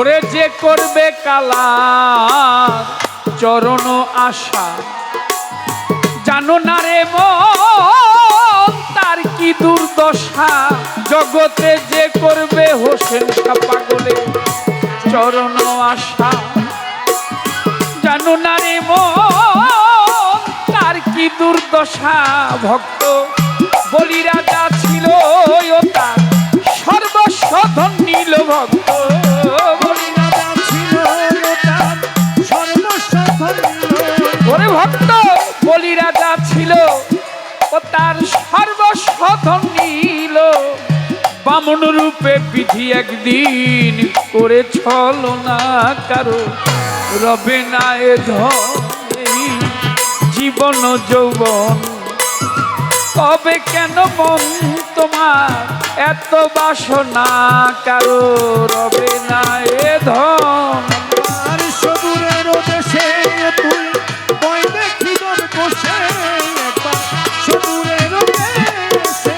ওরে যে করবে কালা চরণ আশা, জানো না রে মন তার কি দুর্দশা। জগতে যে করবে হোসেন শাহ পাগলে চরণ আশা, জানো না রে মন তার কি দুর্দশা। ভক্ত বলি রাজা ছিল ও তার সর্বস্ব ধন নিল। ভক্ত বলি রাজা ছিল ও তার সর্বস্ব ধন নিল। ওরে ভক্ত বলি রাজা ছিল ও তার সর্বস্ব ধন নিল। বামন রূপে বিধি একদিন করে ছলনা, কারো রবে না এ ধন এই জীবন যৌবন। তবে কেন মন তোমার এত বাসনা, কারো রবে না এ ধন। আর সবুরের দেশে তুই বই দেখি তোর বসে, একবার সবুরের দেশে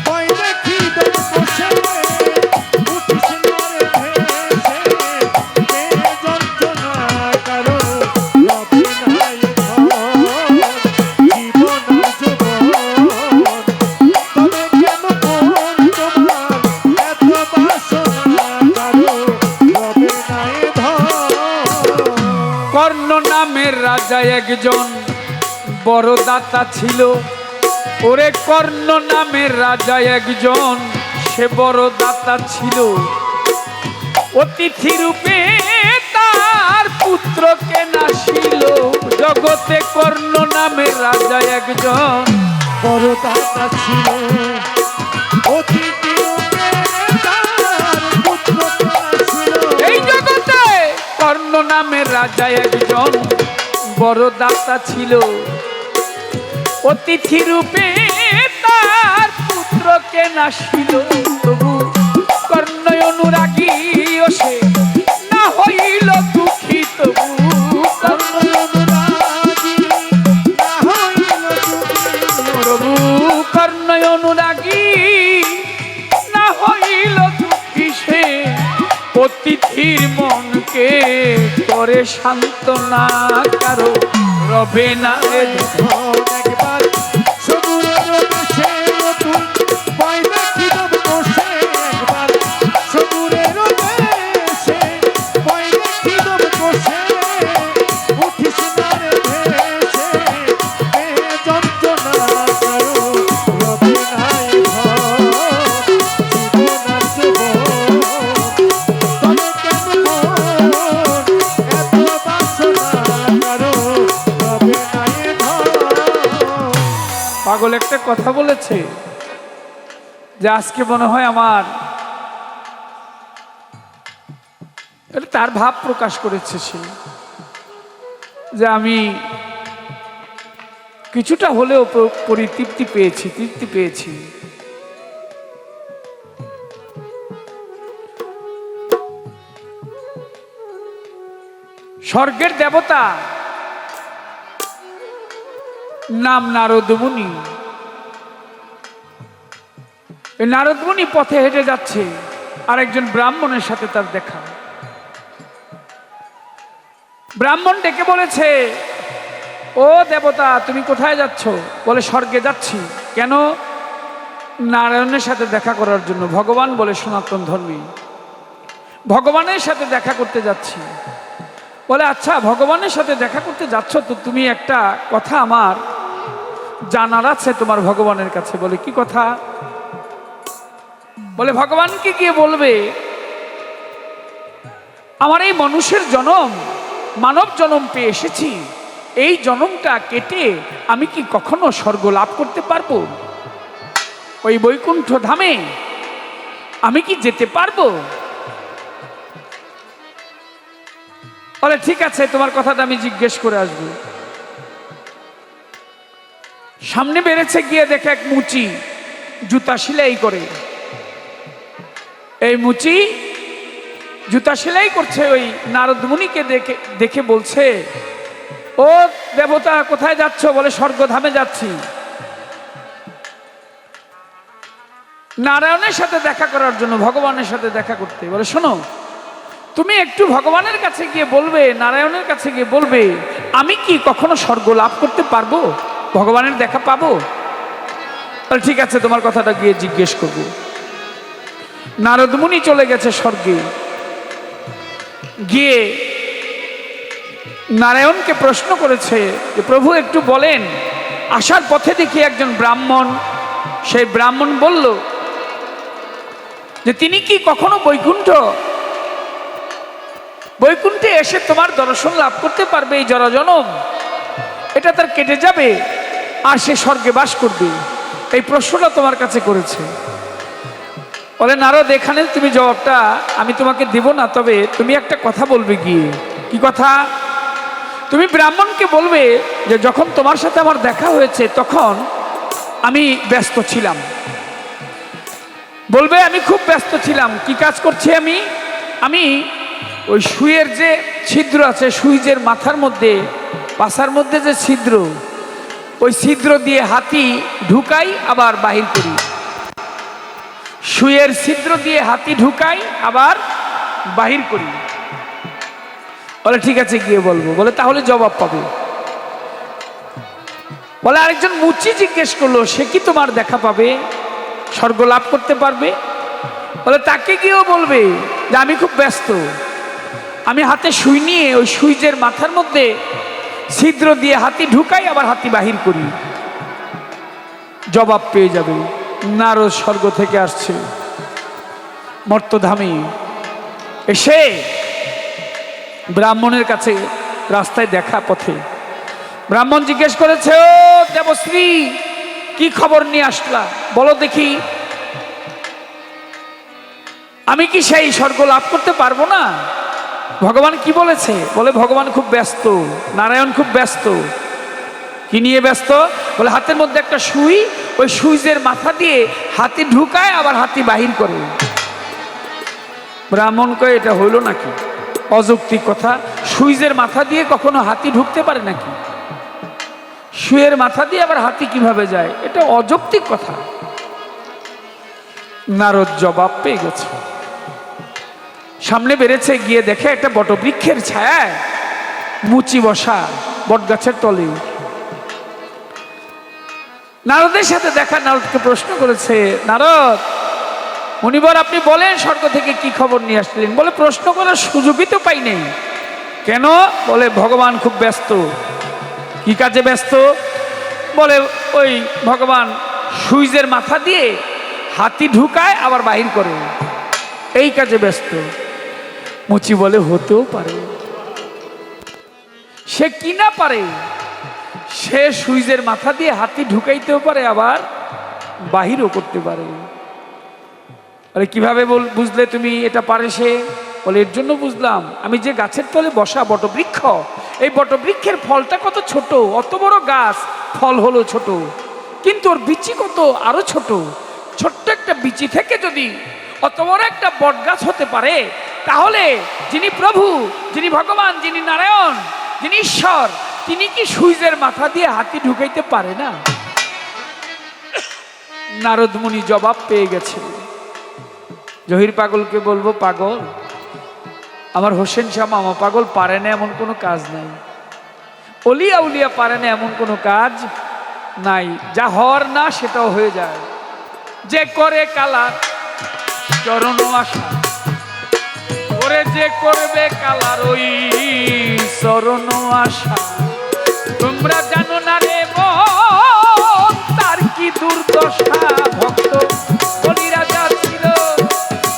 বই দেখি তোর বসে। উঠিস না রে ভেসে এ যন্ত্রণা, কারো রবে না এ ধন জীবন যৌবন। তবে কেন মন তোমার এত বাসনা, কারো রবে না এ ধন। কর্ণ নামের রাজা একজন বড় দাতা ছিল। ওরে কর্ণ নামের রাজা একজন সে বড় দাতা ছিল। অতিথি রূপে তার পুত্রকে নাসিল। জগতে কর্ণ নামের রাজা একজন বড় দাতা ছিল। অতিথি রূপে তার পুত্রকে ছিল। এই জগতে কর্ণ নামের রাজা একজন বড় দাতা ছিল। অতিথি রূপে তার পুত্রকে নাসিল। তবু কর্ণ অনুরাগী ও সে না হইল দুঃখী। তবু কর্ণ অনুরাগী না হইল দুঃখী। তবু কর্ণ অনুরাগী না হইল দুঃখী। সে অতিথির মনকে করে সান্ত্বনা, কারো রবে না এ ধন। একবার সবুরের দেশে তুই বই দেখি তোর বসে, একবার সবুরের দেশে বই দেখি তোর বসে। উঠিস না রে ভেসে এ যন্ত্রণা, কারো রবে না এ ধন জীবন যৌবন। তবে কেন মন এত বাসনা, কারো রবে না এ ধন। পাগল একটা কথা বলেছে যে আজকে মনে হয় আমার, এটা তার ভাব প্রকাশ করেছে সে, যে আমি কিছুটা হলেও পরিতৃপ্তি পেয়েছি, তৃপ্তি পেয়েছি। স্বর্গের দেবতা নাম নারদ মুনি। এই নারদ মুনি পথে হেঁটে যাচ্ছে, আর একজন ব্রাহ্মণের সাথে তার দেখা। ব্রাহ্মণ ডেকে বলেছে, ও দেবতা তুমি কোথায় যাচ্ছ? বলে স্বর্গে যাচ্ছি। কেন? নারায়ণের সাথে দেখা করার জন্য। ভগবান বলে সনাতন ধর্মী, ভগবানের সাথে দেখা করতে যাচ্ছি। বলে আচ্ছা ভগবানের সাথে দেখা করতে যাচ্ছ তো তুমি একটা কথা আমার জানার আছে তোমার ভগবানের কাছে। বলে কি কথা? বলে ভগবানকে গিয়ে বলবে আমার এই মানুষের জনম, মানব জনম পেয়ে এসেছি, এই জনমটা কেটে আমি কি কখনো স্বর্গ লাভ করতে পারবো? ওই বৈকুণ্ঠ ধামে আমি কি যেতে পারবো? বলে ঠিক আছে তোমার কথাটা আমি জিজ্ঞেস করে আসবো। সামনে বেড়েছে, গিয়ে দেখে এক মুচি জুতা সেলাই করে। এই মুচি জুতা সেলাই করছে। ওই নারদ মুনিকে দেখে বলছে, ও দেবতা কোথায় যাচ্ছ? বলে স্বর্গধামে যাচ্ছি। নারায়ণের সাথে দেখা করার জন্য, ভগবানের সাথে দেখা করতে। বলে শোনো, তুমি একটু ভগবানের কাছে গিয়ে বলবে, নারায়ণের কাছে গিয়ে বলবে, আমি কি কখনো স্বর্গ লাভ করতে পারবো, ভগবানের দেখা পাবো? তাহলে ঠিক আছে, তোমার কথাটা গিয়ে জিজ্ঞেস করবো। নারদ মুনি চলে গেছে স্বর্গে, গিয়ে নারায়ণকে প্রশ্ন করেছে যে প্রভু একটু বলেন। আসার পথে দেখি একজন ব্রাহ্মণ, সেই ব্রাহ্মণ বলল যে তিনি কি কখনো বৈকুণ্ঠে এসে তোমার দর্শন লাভ করতে পারবে? এই জরাজনম এটা তার কেটে যাবে আর সে স্বর্গে বাস করবে। এই প্রশ্নটা তোমার কাছে করেছে। বলে নারদ, এখানে তুমি জবাবটা আমি তোমাকে দেব না, তবে তুমি একটা কথা বলবে গিয়ে। কি কথা? তুমি ব্রাহ্মণকে বলবে যে যখন তোমার সাথে আমার দেখা হয়েছে তখন আমি ব্যস্ত ছিলাম। বলবে আমি খুব ব্যস্ত ছিলাম। কি কাজ করছি আমি ওই সুইয়ের যে ছিদ্র আছে, সুইজের মাথার মধ্যে, পাছার মধ্যে যে ছিদ্র, ওই ছিদ্র দিয়ে হাতি ঢুকাই আবার বাহির করি। সুইয়ের ছিদ্র দিয়ে হাতি ঢুকাই আবার বাহির করি। বলে ঠিক আছে, গিয়ে বলবো। বলে তাহলে জবাব পাবে। বলে আরেকজন মুচি জিজ্ঞেস করলো, সে কি তোমার দেখা পাবে, স্বর্গ লাভ করতে পারবে? বলে তাকে গিয়েও বলবে যে আমি খুব ব্যস্ত, আমি হাতে সুই নিয়ে ওই সুইজের মাথার মধ্যে ছিদ্র দিয়ে হাতি ঢুকাই আবার হাতি বাহির করি। জবাব পেয়ে যাবে। নারদ স্বর্গ থেকে আসছে মর্তধামে, এসে ব্রাহ্মণের কাছে রাস্তায় দেখা পথে ব্রাহ্মণ জিজ্ঞেস করেছে, ও দেবশ্রী, কি খবর নিয়ে আসলা, বলো দেখি, আমি কি সেই স্বর্গ লাভ করতে পারবো না? ভগবান কি বলেছে? বলে ভগবান খুব ব্যস্ত, নারায়ণ খুব ব্যস্ত। কি নিয়ে ব্যস্ত? বলে হাতের মধ্যে একটা সুই, ওই সুইজের মাথা দিয়ে হাতি ঢুকায় আবার হাতি বাহির করে। ব্রাহ্মণ কয় এটা হইল নাকি? অযৌক্তিক কথা। সুইজের মাথা দিয়ে কখনো হাতি ঢুকতে পারে নাকি? সুইয়ের মাথা দিয়ে আবার হাতি কিভাবে যায়? এটা অযৌক্তিক কথা। নারদ জবাব পেয়ে গেছে। সামনে বেড়েছে, গিয়ে দেখে একটা বটবৃক্ষের ছায়ায় মুচি বসা, বটগাছের তলে। নারদের সাথে দেখা, নারদকে প্রশ্ন করেছে, নারদ মুনিবর, আপনি বলেন স্বর্গ থেকে কি খবর নিয়ে আসলেন? বলে প্রশ্ন করার সুযোগই তো পাই নাই। কেন? বলে ভগবান খুব ব্যস্ত। কি কাজে ব্যস্ত? বলে ওই ভগবান সুইজের মাথা দিয়ে হাতি ঢুকায় আবার বাহির করে, এই কাজে ব্যস্ত। মুচি বলে হতেও পারে। সে কি না পারে? সে সুইজের মাথা দিয়ে হাতি ঢুকাইতেও পারে আবার বাহিরও করতে পারে। আরে কিভাবে বুঝলে তুমি এটা পারে সে? বলে এর জন্য বুঝলাম, আমি যে গাছের তলে বসা বটবৃক্ষ, এই বটবৃক্ষের ফলটা কত ছোট, অত বড় গাছ, ফল হলো ছোট, কিন্তু ওর বিচি কত আরো ছোট। ছোট্ট একটা বিচি থেকে যদি অত বড় একটা বট গাছ হতে পারে, তাহলে যিনি প্রভু, যিনি ভগবান, যিনি নারায়ণ, যিনি ঈশ্বর, তিনি কি সুইজের মাথা দিয়ে হাতি ঢুকাইতে পারে না? নারদ মুনি জবাব পেয়ে গেছে। জহির পাগলকে বলবো, পাগল, আমার হোসেন শাহ মামা পাগল পারে না এমন কোনো কাজ নাই, অলিয়া উলিয়া পারে না এমন কোনো কাজ নাই। যা হওয়ার না সেটাও হয়ে যায়। যে করে কালা চরণ আশা, ওরে যে করবে কালার ওই চরণ আশা। তোমরা জানো না রে মন, তার কি দুর্দশা। ভক্ত বলি রাজা ছিল,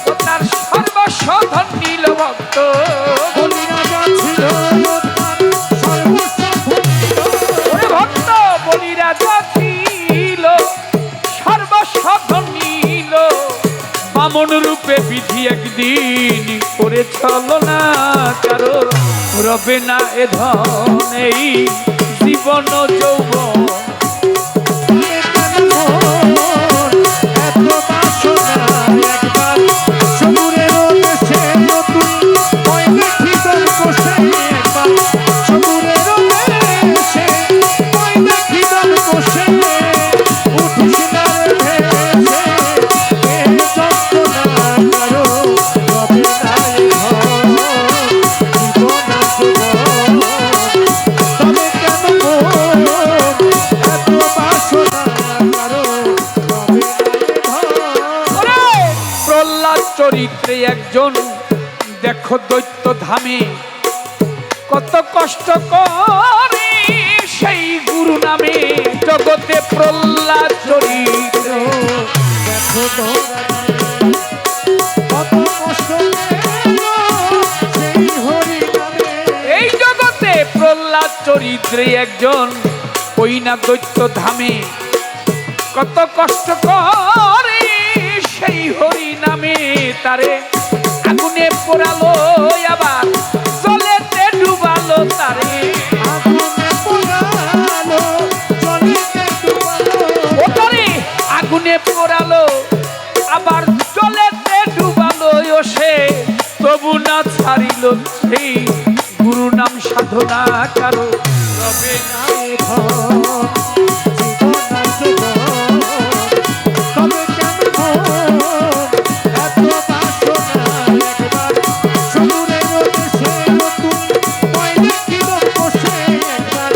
ও তার সর্বস্ব ধন নিল। ভক্ত বলি রাজা ছিল, ওরে ভক্ত বলি রাজা ছিল, সর্বস্ব ধন নিল। বামন রূপে বিধি একদিন করে চলো না, কারো রবে না এ ধন এই জীবন যৌবন। এত বাসনা একবার সমুরের দেশে নতুন ভয় দেখি তোর কোষে। একবার সমুরের দেশে ভয় দেখি তোর কোষে। উঠিস না রে ভেসে, এ যন্ত্রণা কারো রবে না এ ধন। একজন দেখো দৈত্য ধামে কত কষ্ট করে সেই গুরু নামে জগতে প্রহ্লাদ চরিত্র দেখো তোরা কত কষ্ট পেল সেই হরি নামে। এই জগতে প্রহ্লাদ চরিত্রে একজন ওই না দৈত্য ধামে কত কষ্ট করে সেই হরি নামে তারে আগুনে পোড়ালো আবার জলেতে ডুবালো তারে আগুনে পোড়ালো জলেতে ডুবালো ও তারে আগুনে পোড়ালো আবার জলেতে ডুবালো ও সে তবু না ছাড়িল সেই গুরু নাম সাধনা কারো রবে না এ ধন জীবন আর যৌবন। তবে কেন এত বাসনা একবার সমুদ্রের দেশে নতুন মই দেখিল বসে একবার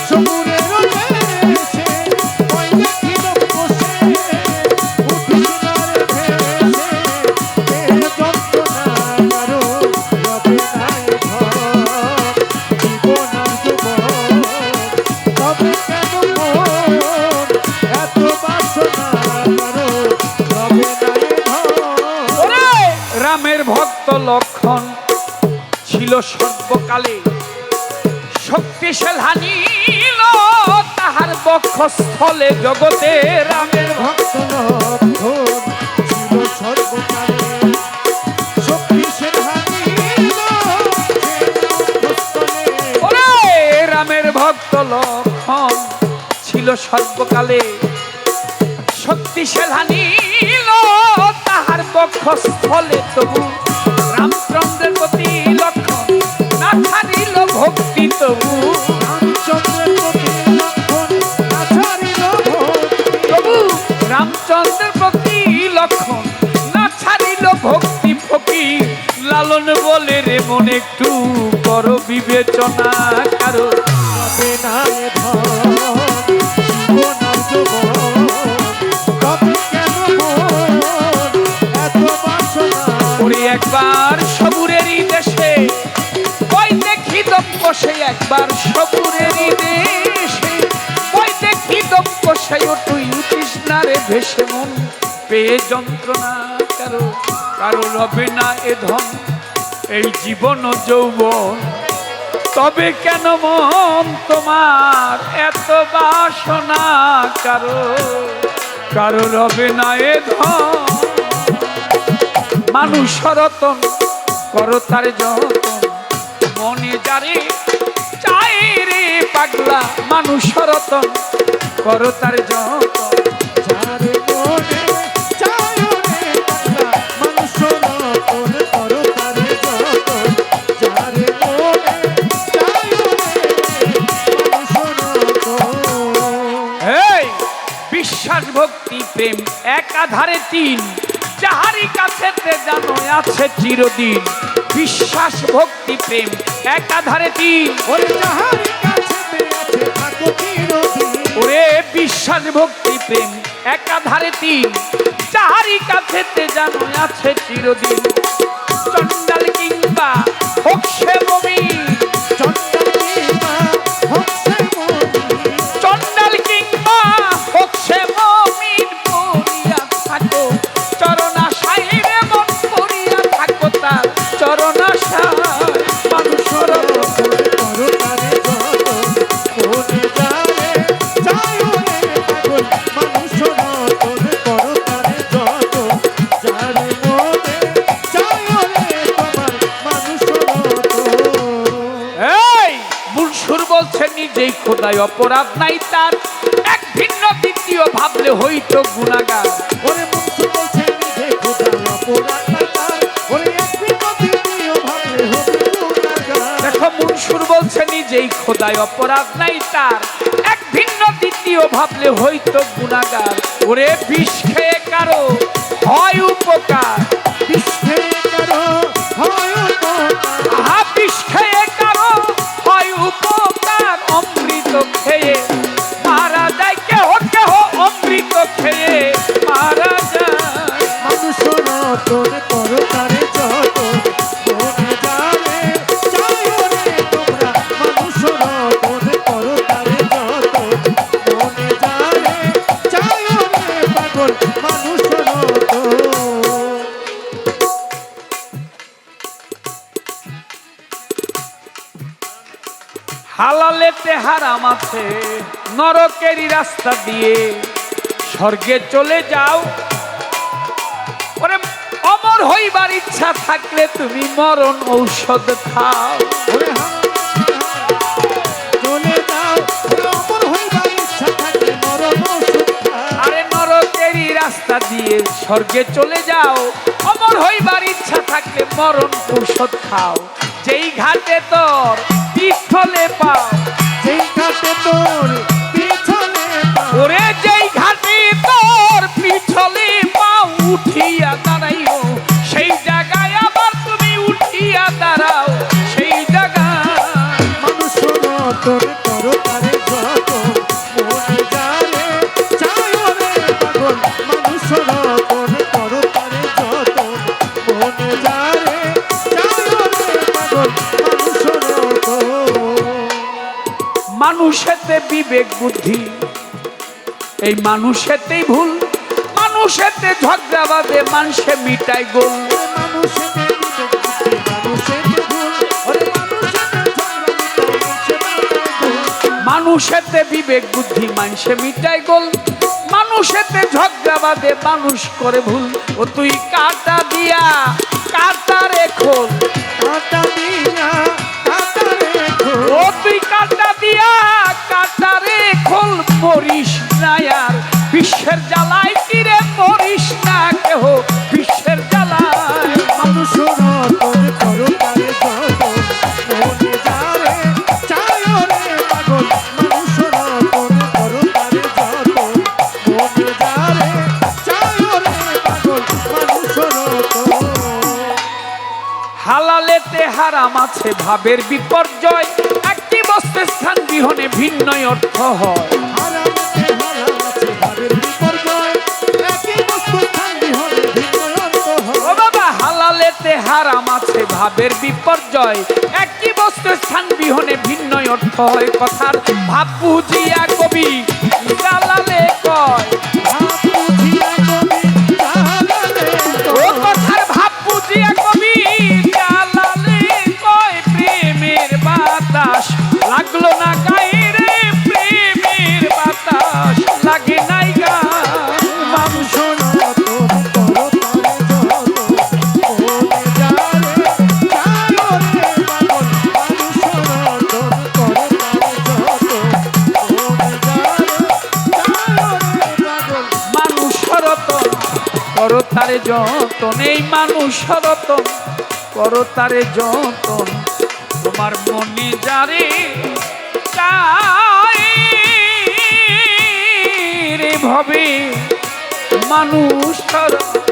সমুদ্রের দেশে মই দেখিল বসে উঠিল রে ভেসে এর যন্ত্রণা কারো রবে না এ ধন জীবন আর যৌবন। তবে কেন এত বাসনা কারো রবে না এ ধন। ওরে রামের ভক্ত লক্ষণ ছিল সর্বকালে শক্তিশাল হানিল তাহার বক্ষস্থলে জগতে রামের ভক্ত লক্ষণ ছিল সর্বকালে শক্তিশাল হানিল সে বক্ষস্থলে। ওরে রামের ভক্ত লক্ষণ ছিল সর্বকালে শক্তিশাল হানিল তাহার বক্ষস্থলে তবু রামচন্দ্রের প্রতি লক্ষণ না ছাড়িল ভক্তি তবু রামচন্দ্রের প্রতি লক্ষণ না ছাড়িল ভক্তি। তবু রামচন্দ্রের প্রতি লক্ষণ না ছাড়িল ভক্তি ফকির লালন বলে রে মন একটু বড় বিবেচনা কারো রবে না এ ধন জীবন আর যৌবন। তবে কেন এত বাসনা ওরে একবার সবুরেরই দেশে ওই দেখি দক্ষ সে একবার সবুরেরই দেশে ওই দেখি দক্ষ সে ও তুই উঠিস না রে ভেসে মন পেয়ে যন্ত্রণা কারো কারো রবে না এ ধন এই জীবন ও যৌবন। তবে কেন মন তোমার এত বাসনা কারো কারো রবে না এ ধন মানুষ রতন করো তার যতন মনে যারে চায় রে পাগলা মানুষ রতন করো তার যতন যারে মনে চায় রে পাগলা মানুষ রতন করো তারে যতন। যারে মনে চায় রে মানুষ রতন। এই বিশ্বাস ভক্তি প্রেম একাধারে তিন যাহারি কাছেতে জানো আছে চিরদিন বিশ্বাস ভক্তি প্রেম একাধারে তিন ওরে যাহারি কাছেতে আছে থাকো চিরদিন। ওরে বিশ্বাস ভক্তি প্রেম একাধারে তিন যাহারি কাছেতে জানো আছে চিরদিন চণ্ডাল কিংবা হোক সে মুমিন চণ্ডাল কিংবা হোক সে মুমিন। চণ্ডাল কিংবা হোক সে মুমিন পড়িয়া থাকো চরণাশায় রে মন পড়িয়া থাকো তার চরণাশায় মানুষ রতন করো তারে যতন। কোনে যারে চায় রে পাগল মানুষ রতন করো তারে যতন। যারে মনে চায় রে তোমার মানুষ রতন। এই মুনসুর বলছে নিজেই খোদায় অপরাধ নাই তার এক ভিন্ন দ্বিতীয় ভাবলে হইতো গুনাহগার ওরে মুখ বলছে নিজে খোদা অপরাধ নাই তার। ওরে একদিন দ্বিতীয় ভাবলে হবে গুনাহগার। দেখো মুনসুর বলছে নিজেই খোদায় অপরাধ নাই তার এক ভিন্ন দ্বিতীয় ভাবলে হইতো গুনাহগার ওরে বিষ খেয়ে কারো হয় উপকার বিষ খেয়ে কারো হয় উপকার। আহা বিষ খেয়ে কারো হয় উপকার অমৃত খেয়ে মারা যায় কেহ কেহ অমৃত খেয়ে মারা যায় মানুষ রতন করো তারে যতন। হালালেতে হারাম আছে, নরকেরই রাস্তা দিয়ে স্বর্গে চলে যাও। ওরে অমর হইবার ইচ্ছা থাকলে তুমি মরণ ঔষধ খাও। ওরে চলে যাও, ওরে অমর হইবার ইচ্ছা থাকলে মরণ ওষুধ খাও। আরে নরকেরই রাস্তা দিয়ে স্বর্গে চলে যাও, অমর হইবার ইচ্ছা থাকলে মরণ ঔষধ খাও। যেই ঘাটে তোর পিছলে পাও, যেই ঘাটে তোর পিছনে পাও, ওরে যেই ঘাটে তোর পিছলে পাও উঠিয়া দাঁড়াইও, সেই জায়গায় আবার তুমি উঠিয়া দাঁড়াও। সেই জায়গায় মানুষ রতন করো তারে যতন, মনে যারে চায় রে পাগল। মানুষ রতন করো তারে যতন, মনে যারে চায় রে পাগল। মানুষ রতন মানুষেতে বিবেক বুদ্ধি, এই মানুষেতেই ভুল। মানুষেতে ঝগড়া বাঁধে, মানুষে মিটাই গোল। মানুষেতে বিবেক বুদ্ধি, মানুষেতে ভুল। ওরে মানুষেতে ঝগড়া মিটাই, মানুষেতে ভুল। মানুষেতে বিবেক বুদ্ধি, মানুষে মিটাই গোল। মানুষেতে ঝগড়া বাঁধে, মানুষ করে ভুল। ও তুই কাটা দিয়া কাটারে খোল, কাঁটা দিয়া কাঁটারে খোল। ও তুই কাটা দিয়া কাটারে খোল। মরিস না আর বিশ্বের জ্বালায়, তীরে মরিস না কেহ বিশ্বের জ্বালায়। মানুষ রতন করো তারে যতন, মনে যারে চায় রে পাগল। মানুষ রতন করো তারে যতন, মনে যারে চায় রে পাগল। মানুষ রতন হালালেতে হারাম আছে, ভাবের বিপর্যয়। একটি বস্তুর স্থান বিহনে ভিন্নই অর্থ হয়। হারামতে হারাম আছে, ভাবের বিপর্যয়। একই বস্তু স্থান বিহনে ভিন্ন অর্থ হয়। ও বাবা, হালালেতে হারাম আছে, ভাবের বিপর্যয়। একটি বস্তু স্থান বিহনে ভিন্নই অর্থ হয়। কথার ভাব বুঝিয়া কবি জালালে কয়, ভাব বুঝিয়া কবি জালালে ও কথার ভাব বুঝিয়া কবি জালালে কয়। প্রেমের বাতাস লাগলো না গায়ে রে, প্রেমের বাতাস লাগে নাই গায়ে। মানুষ রতন করো তারে যতন, মনে যারে চায় রে পাগল। মানুষ রতন করো তারে যতন, মনে যারে চায় রে পাগল। মানুষ রতন করো তারে যতন, এই মানুষ রতন করো তারে যতন। তোমার মনে যারে চায় রে ভবে মানুষ রতন।